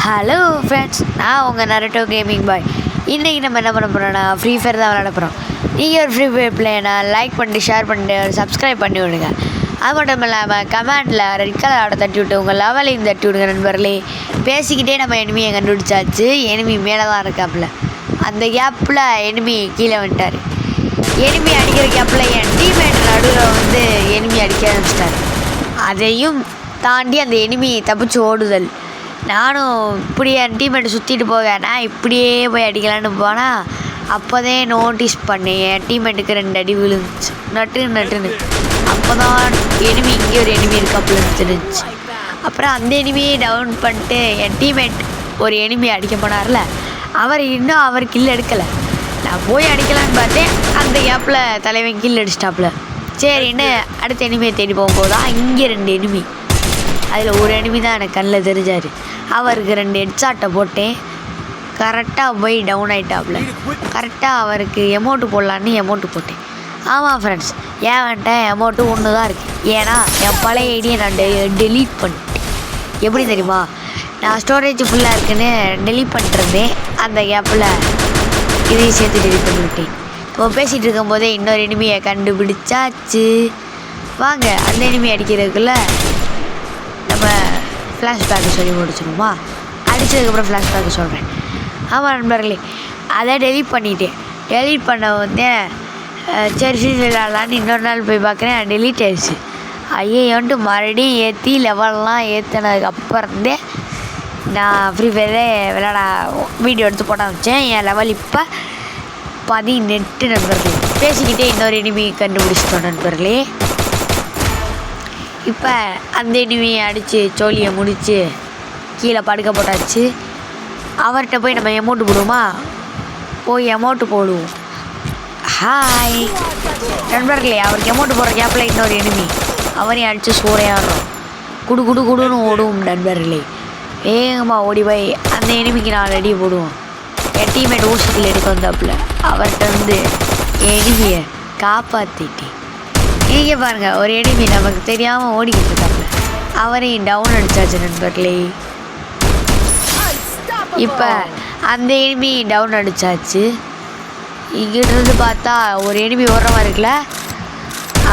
Hello friends, நான் உங்கள் Naruto gaming பாய். இன்றைக்கி நம்ம என்ன பண்ண போகிறோன்னா ஃப்ரீ ஃபயர் தான் விளையாட போகிறோம். நீங்கள் ஒரு ஃப்ரீ ஃபயர் பிளேனா லைக் பண்ணிட்டு ஷேர் பண்ணிட்டு சப்ஸ்கிரைப் பண்ணி விடுங்க. அது மட்டும் இல்லாமல் கமெண்டில் ரெட் கலர் ஆட தட்டி விட்டு உங்கள் லெவலையும் தட்டி விடுங்க நண்பர்களே. பேசிக்கிட்டே நம்ம எனிமியை கண்டுபிடிச்சாச்சு. எனிமி மேலே தான் இருக்காப்புல. அந்த கேப்பில் எனிமி கீழே வந்துட்டார். எனிமி அடிக்கிற கேப்பில் என் டீம்மேட் நடுவில் எனிமி அடிக்க ஆரம்பிச்சிட்டார். அதையும் தாண்டி அந்த எனிமி தப்பிச்சு ஓடுதல். நானும் இப்படியே என் டீம்மேட்டை சுற்றிட்டு போவேன். நான் இப்படியே போய் அடிக்கலான்னு போனால் அப்போதான் நோட்டீஸ் பண்ணேன், என் டீம்மேட்டுக்கு 2 அடி விழுந்துச்சு நட்டுன்னு. அப்போ தான் எனிமி இங்கே ஒரு எனிமி இருக்காப்புல தெரிஞ்சிச்சு. அப்புறம் அந்த எனிமியை டவுன் பண்ணிட்டு என் டீம்மேட் ஒரு எனிமி அடிக்க போனார்ல, அவர் கில் எடுக்கலை. நான் போய் அடிக்கலான்னு பார்த்தேன். அந்த கேப்பில் தலைவன் கில் அடிச்சிட்டாப்புல. சரின்னு அடுத்த எனிமியை தேடி போகும்போது தான் இங்கே 2 எனிமி. அதில் ஒரு எனிமி தான் எனக்கு கண்ணில் தெரிஞ்சார். அவருக்கு 2 ஹெட்ஷாட்டை போட்டேன். கரெக்டாக போய் டவுன் ஆகிட்டாப்புல. கரெக்டாக அவருக்கு எமௌண்ட்டு போடலான்னு எமௌண்ட்டு போட்டேன். ஆமாம் ஃப்ரெண்ட்ஸ், ஏன்ட்ட எமௌண்ட்டு ஒன்று தான் இருக்குது. ஏன்னா என் பழைய ஐடியை நான் டெலீட் பண்ணிட்டேன். எப்படி தெரியுமா, நான் ஸ்டோரேஜ் ஃபுல்லாக இருக்குன்னு டெலீட் பண்ணிட்டுருந்தேன். அந்த கேப்பில் இதையும் சேர்த்து டெலீட் பண்ணிவிட்டேன். இப்போ பேசிகிட்டு இருக்கும்போதே இன்னொரு எனிமியை கண்டுபிடிச்சாச்சு. வாங்க அந்த எனிமி அடிக்கிறதுக்குள்ளே நம்ம ஃப்ளாஷ்பேக்கு சொல்லி முடிச்சிடுமா? அடித்ததுக்கப்புறம் ஃப்ளாஷ்பேக்கு சொல்கிறேன். ஆமாம் நண்பர்களே, அதை டெலீட் பண்ணிட்டேன். டெலீட் பண்ண சரி விளையாடலான்னு இன்னொரு நாள் போய் பார்க்குறேன், டெலீட் ஆயிடுச்சு. ஐயோன்ட்டு மறுபடியும் ஏற்றி லெவல்லாம் ஏற்றினதுக்கப்புறந்தே நான் ஃப்ரீ ஃபயரே விளையாட வீடியோ எடுத்து போட வச்சேன். என் லெவல் இப்போ 18 நண்பர்களே. பேசிக்கிட்டே இன்னொரு எனிமி கண்டுபிடிச்சிட்டோம் நண்பர்களே. இப்போ அந்த எனிமியை அடித்து சோழியை முடித்து கீழே படுக்க போட்டாச்சு. அவர்கிட்ட போய் நம்ம எமௌண்ட்டு போடுவோமா? போய் எமௌண்ட்டு போடுவோம். ஹாய் நண்பர்களே, அவருக்கு எமௌண்ட்டு போடுற கேப்பில் இன்னொரு எனிமி அவரையும் அடித்து சூறையாடுறோம். குடுன்னு ஓடுவோம் நண்பர்களே. வேகமாக ஓடி போய் அந்த எனிமிக்கு 4 அடி போடுவோம். என் டீம்மேட் ஊசிக்கில் எடுக்க வந்தாப்புல. அவர்கிட்ட எனிமியை காப்பாற்றிட்டேன். நீங்கள் பாருங்கள், ஒரு எனிமி நமக்கு தெரியாமல் ஓடிக்கிட்டு இருக்காப்புல. அவரையும் டவுன் அடித்தாச்சு நண்பர்களே. இப்போ அந்த எனிமி டவுன் அடித்தாச்சு. இங்கிட்டிருந்து பார்த்தா ஒரு எனிமி ஓடுற மாதிரி இருக்குல்ல,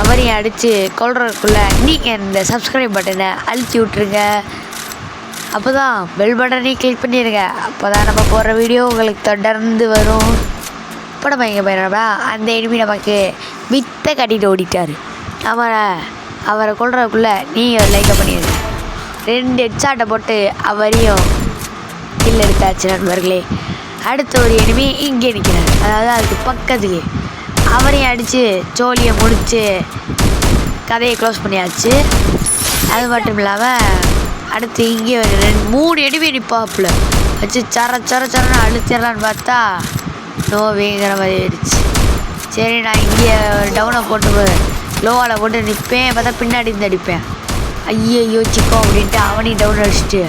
அவரையும் அடித்து கொள்றதுக்குள்ளே நீங்கள் இந்த சப்ஸ்கிரைப் பட்டனை அழுத்தி விட்ருங்க. அப்போ தான் பெல் பட்டனையும் கிளிக் பண்ணிடுங்க. அப்போ தான் நம்ம போடுற வீடியோ உங்களுக்கு தொடர்ந்து வரும். இப்போ நம்ம இங்கே போயிடறோம்னா அந்த எனிமி நமக்கு வித்தை கட்டிட்டு ஓடிட்டார். அவரை கொள்றதுக்குள்ளே நீங்கள் லைக்கை பண்ணிடுங்க. 2 ஹெட்ஷாட்டை போட்டு அவரையும் கில் எடுத்தாச்சு நண்பர்களே. அடுத்த ஒரு எனிமி இங்கே நிற்கிறார், அதாவது அதுக்கு பக்கத்துலேயே. அவரையும் அடித்து சோழியை முடித்து கதையை க்ளோஸ் பண்ணியாச்சு. அது மட்டும் இல்லாமல் அடுத்து இங்கே 3 எனிமி நிற்பாப்புல வச்சு சரன்னு அழுத்திடலான்னு பார்த்தா நோவேங்கிற மாதிரி ஆயிடுச்சு. சரி, நான் இங்கே டவுனை போட்டு லோவால் போட்டு நிற்பேன். பார்த்தா பின்னாடி இருந்து அடிப்பேன். ஐயோ சிக்கோ அப்படின்ட்டு அவனையும் டவுன் அடிச்சுட்டு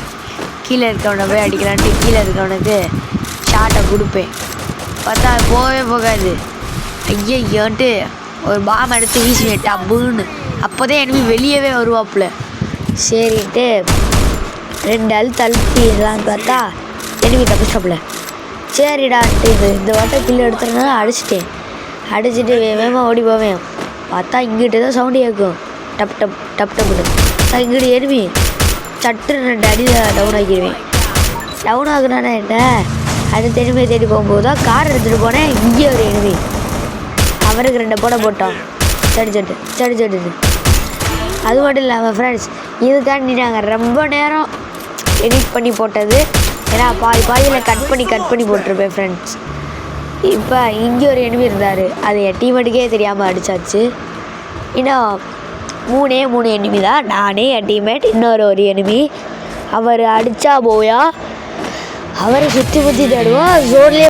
கீழே இருக்கவனை போய் அடிக்கலான்ட்டு கீழே இருக்கவனுக்கு ஷார்ட்டை கொடுப்பேன். பார்த்தா போகவே போகாது. ஐயோன்ட்டு ஒரு பாம் எடுத்து வீசுவேன் டப்புன்னு. அப்போதான் எனிமி வெளியவே வருவாப்புல. சரின்ட்டு 2 அழுத்திடலான்னு பார்த்தா எனிமி தப்பிச்சாப்புல. சரிடான்ட்டு இந்த வாட்டை கில்லு எடுத்துறதுனால அடிச்சிட்டேன். அடிச்சுட்டு வேகமாக ஓடி போவேன். பார்த்தா இங்கிட்ட தான் சவுண்டு கேட்கும், டப்புன்னு. இங்கிட்ட எனிமி சட்டுன்னு 2 அடியில் டவுன் ஆக்கிடுவேன். டவுன் ஆகுனானே என்ன, அடுத்த எனிமியை தேடி போகும்போது தான் கார் எடுத்துகிட்டு போனேன். இங்கே ஒரு எனிமி, அவருக்கு 2 போட்டோம். சட்டு. அது மட்டும் இல்லாமல் ஃப்ரெண்ட்ஸ், இதுக்காண்டி நாங்கள் ரொம்ப நேரம் எடிட் பண்ணி போட்டது. ஏன்னா பாதியில் கட் பண்ணி போட்டிருப்பேன் ஃப்ரெண்ட்ஸ். இப்போ இங்கே ஒரு எனிமி இருந்தார், அது என் டீம்மேட்டுக்கே தெரியாமல் அடித்தாச்சு. இன்னும் 3 எனிமி தான், நானே என் டீம்மேட் இன்னொரு எனிமி. அவர் அடித்தா போயா அவரை சுற்றி தேடுவோம். ஜோன்லேயே